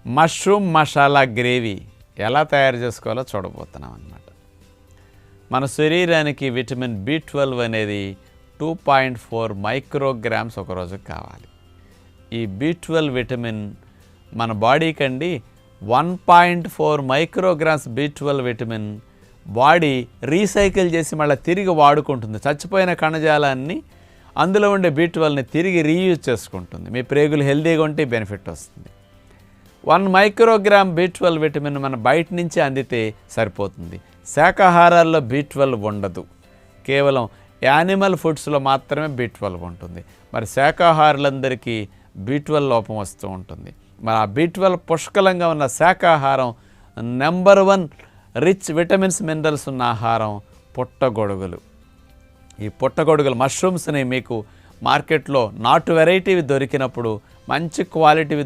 Mushroom masala gravy ఎలా తయారు చేసుకోవాలో చూడబోతున్నాం అన్నమాట. మన శరీరానికి విటమిన్ B12 అనేది 2.4 మైక్రోగ్రామ్స్ ఒక రోజుకి కావాలి. ఈ B12 విటమిన్ మన బాడీకి అండి 1.4 micrograms B12 vitamin body recycle చేసి మళ్ళీ తిరిగి వాడుకుంటుంది. చచ్చిపోయిన కణజాలాన్ని అందులో ఉండే B12ని తిరిగి రీయూజ్ చేసుకుంటుంది. మీ ప్రేగులు హెల్దీగా ఉంటే బెనిఫిట్ వస్తుంది. 1 మైక్రోగ్రామ్ B12 విటమిన్ మన బయట నుంచి అందితే సరిపోతుంది. శాకాహారాల్లో B12 ఉండదు, కేవలం యానిమల్ ఫుడ్స్లో మాత్రమే B12 ఉంటుంది. మరి శాకాహారులందరికీ B12 లోపం వస్తూ ఉంటుంది. మరి ఆ B12 పుష్కలంగా ఉన్న శాకాహారం నెంబర్ 1 రిచ్ విటమిన్స్ మినరల్స్ ఉన్న ఆహారం పుట్టగొడుగులు. ఈ పుట్టగొడుగులు మష్రూమ్స్ని మీకు మార్కెట్లో నాటు వెరైటీవి దొరికినప్పుడు మంచి క్వాలిటీవి